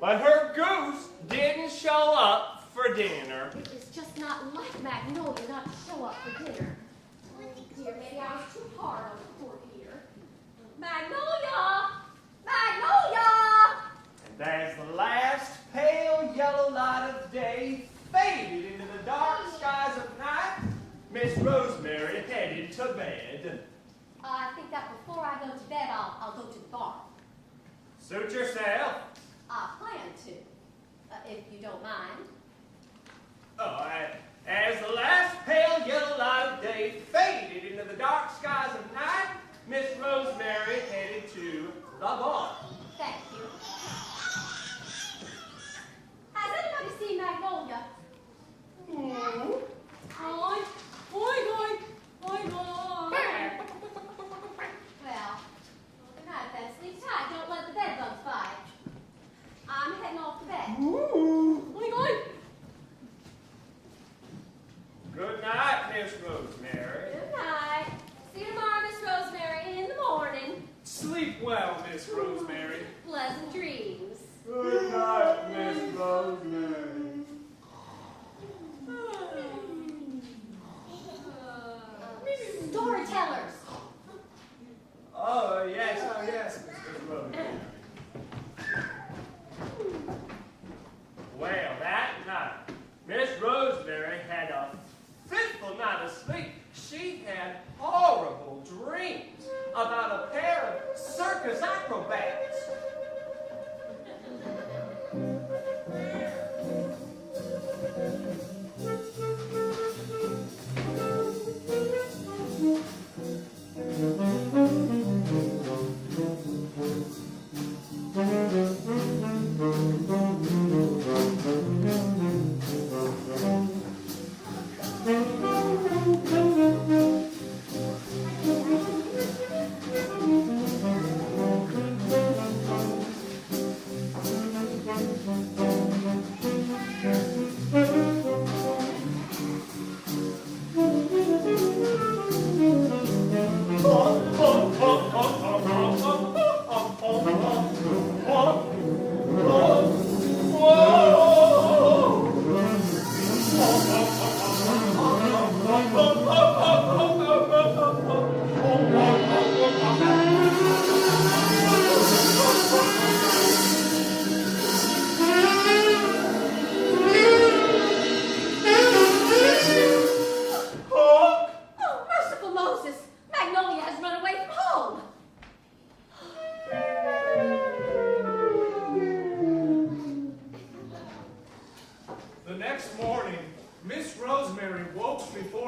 But her goose didn't show up for dinner. It is just not like Magnolia not to show up for dinner. Oh dear, maybe I was too hard on the poor dear. Magnolia! Magnolia! And as the last pale yellow light of day faded into the dark skies of night, Miss Rosemary headed to bed. I think that before I go to bed, I'll go to the barn. Suit yourself. I plan to, if you don't mind. Oh, as the last pale yellow light of day faded into the dark skies of night, Miss Rosemary headed to the barn. Thank you. Rosemary. Pleasant dreams. Good night, Miss Rosemary. Storytellers. Oh, yes, Miss Rosemary. Well, that night, Miss Rosemary had a fitful night of sleep. She had horrible dreams about a pair of circus acrobats.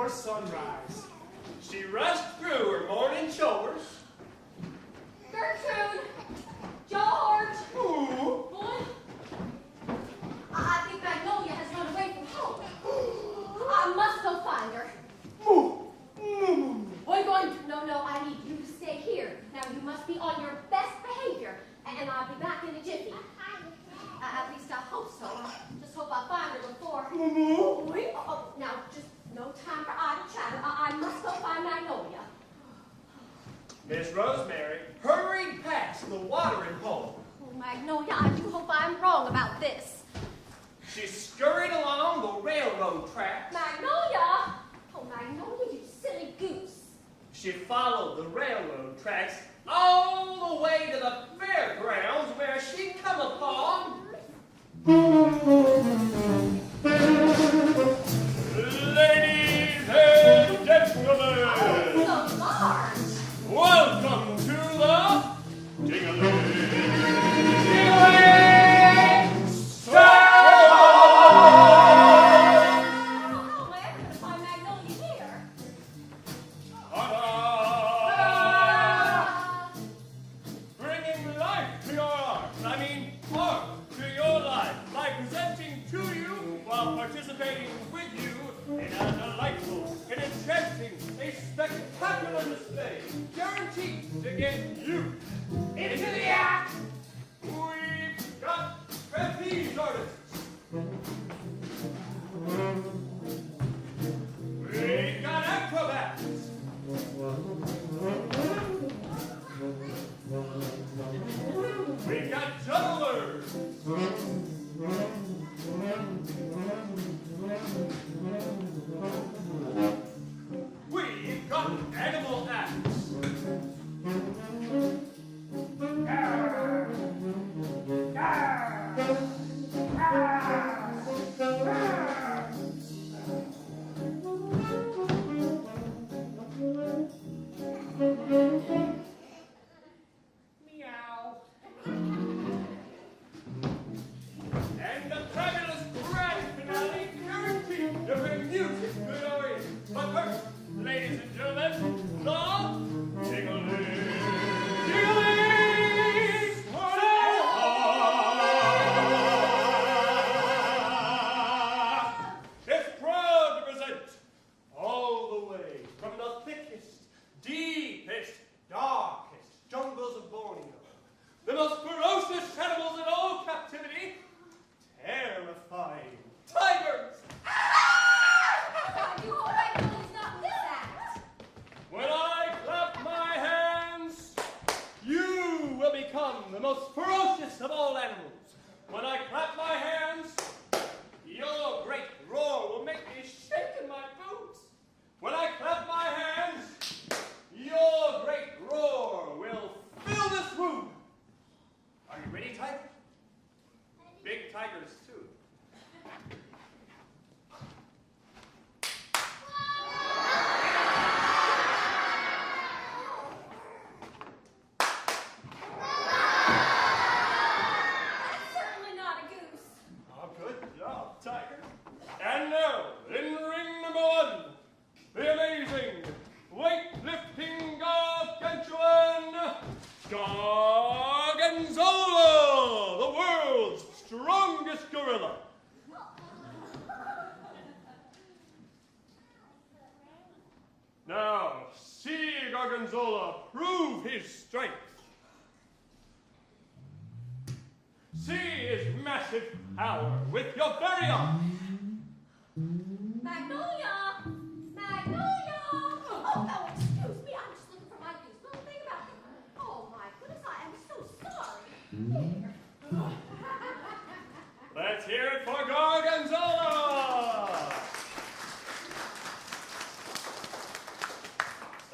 Sunrise. She rushed through her morning chores. Gertrude! George! Ooh. Boy, I think Magnolia has run away from home. I must go find her. Boy, no, I need you to stay here. Now, you must be on your best behavior, and I'll be back in a jiffy. At least I hope so. Just hope I find her before. Boy, now, just no time for idle chatter. I must go find Magnolia. Miss Rosemary hurried past the watering hole. Oh, Magnolia, I do hope I'm wrong about this. She scurried along the railroad tracks. Magnolia! Oh, Magnolia, you silly goose. She followed the railroad tracks all the way to the fairgrounds where she come upon ladies and gentlemen. Oh, so large. Welcome to the Ding-a-ling Star! How am I ever going to find Magnolia here? Bringing life to your art. I mean, art to your life by presenting to you while participating with you in a delightful, an enchanting, a spectacular display guaranteed to get you into the act. We've got trapeze artists. We've got acrobats. We've got jugglers. We've got animal acts. Meow. most ferocious of all animals. When I clap my hands, your great roar will make me shake in my boots. When I clap my hands, your great roar will fill this room. Are you ready, tiger? Big tigers, too. That's certainly not a goose. Oh, good job, tiger. And now, in ring number 1, the amazing weightlifting gargantuan Gorgonzola, the world's strongest gorilla. Now, see Gorgonzola prove his strength. See his massive power with your very eyes. Magnolia! Magnolia! Oh, excuse me. I'm just looking for my goose. Little thing about it. Oh, my goodness. I am so sorry. Here. Let's hear it for Gorgonzola!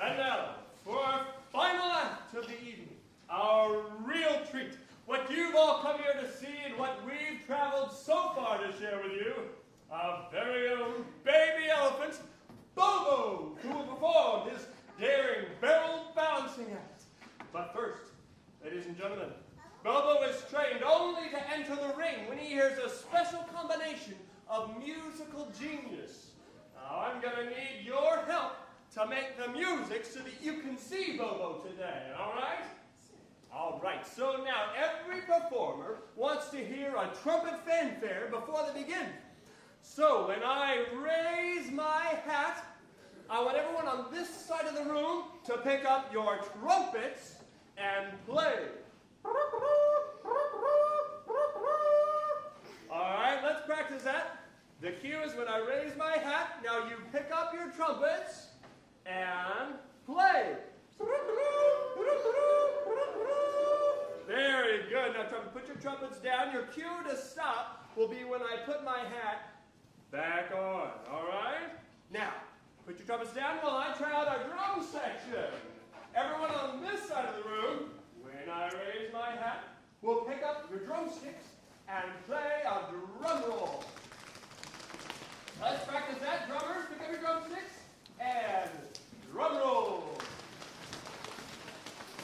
And now, for our final act of the evening, our real treat, what you've all come here to see and what we've traveled so far to share with you, our very own baby elephant, Bobo, who will perform his daring barrel balancing act. But first, ladies and gentlemen, Bobo is trained only to enter the ring when he hears a special combination of musical genius. Now, I'm going to need your help to make the music so that you can see Bobo today, all right? All right, so now every performer wants to hear a trumpet fanfare before they begin. So when I raise my hat, I want everyone on this side of the room to pick up your trumpets and play. All right, let's practice that. The cue is when I raise my hat. Now you pick up your trumpets and play. Very good. Now put your trumpets down. Your cue to stop will be when I put my hat back on. All right? Now, put your trumpets down while I try out our drum section. Everyone on this side of the room, when I raise my hat, will pick up your drumsticks and play a drum roll. Let's practice that. Drummers, pick up your drumsticks and drum roll.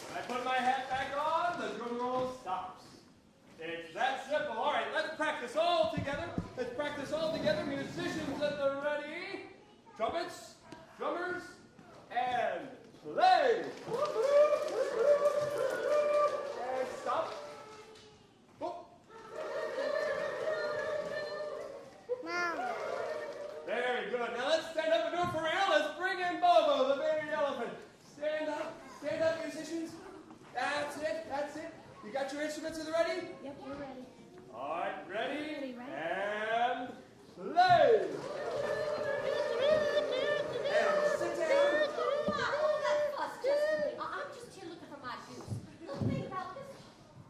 When I put my hat back on, the drum roll stops. It's that simple. All right, let's practice all together. Let's practice all together. Musicians at the ready. Trumpets, drummers, and play. And stop. Oh. Very good. Now let's stand up and do it for real. Let's bring in Bobo, the baby elephant. Stand up, musicians. That's it, that's it. You got your instruments at the ready? Yep, we're ready. All right, ready? Ready, right? And play. And sit down. Oh, that fuss, just I'm just here looking for my goose. Little thing about this.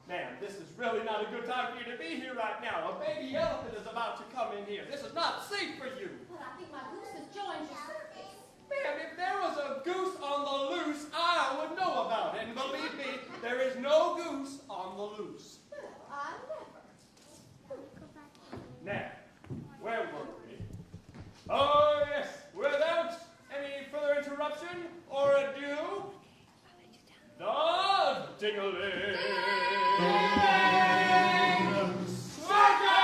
Man, this is really not a good time for you to be here right now. A baby elephant is about to come in here. This is not safe for you. But I think my goose has joined your circus. Man, if there was a goose on the loose, I would know about it. And believe me, there is no goose on the loose. I never. Now, where were we? Oh, yes, without any further interruption or ado, the Ding-a-ling Circus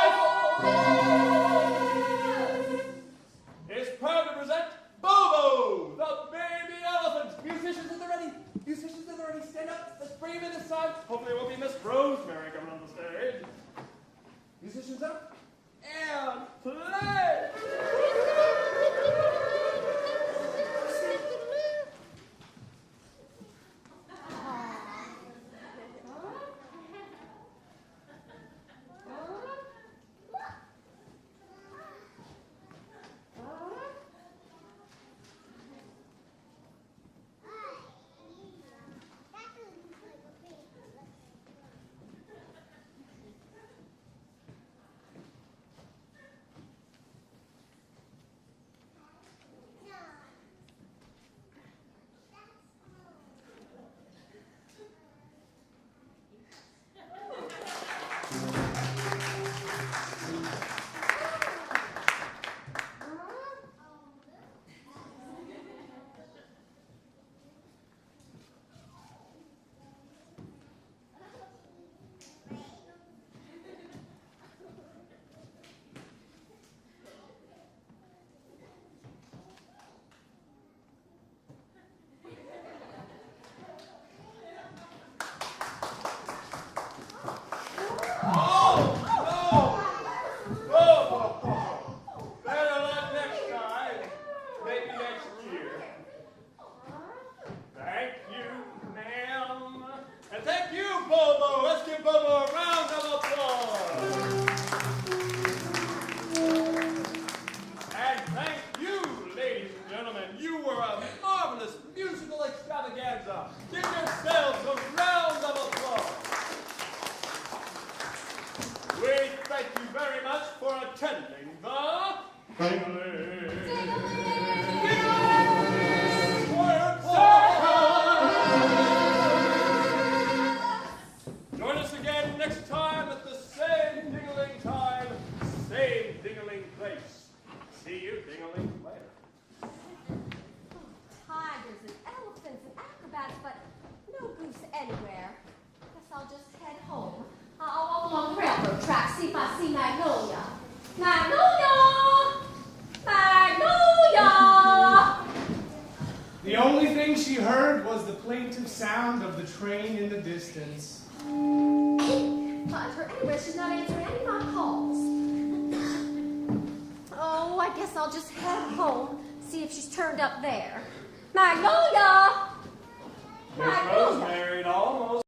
is proud to present Bobo, the baby elephant. Musicians at the ready. Musicians at the ready. Stand up. Let's bring him in this time. Hopefully it won't be Miss Rosemary coming Give yourselves a round of applause. We thank you very much for attending the Join us again next time at the same ding-a-ling time, same ding-a-ling place. See you ding-a-ling later. Tigers and elephants and acrobats, but no goose anywhere. Guess I'll just head home. I'll walk along the railroad track, see if I see Magnolia. Magnolia! Magnolia! The only thing she heard was the plaintive sound of the train in the distance. Find her anywhere. She's not answering any of my calls. Oh, I guess I'll just head home, see if she's turned up there. Magnolia! Miss Rosemary almost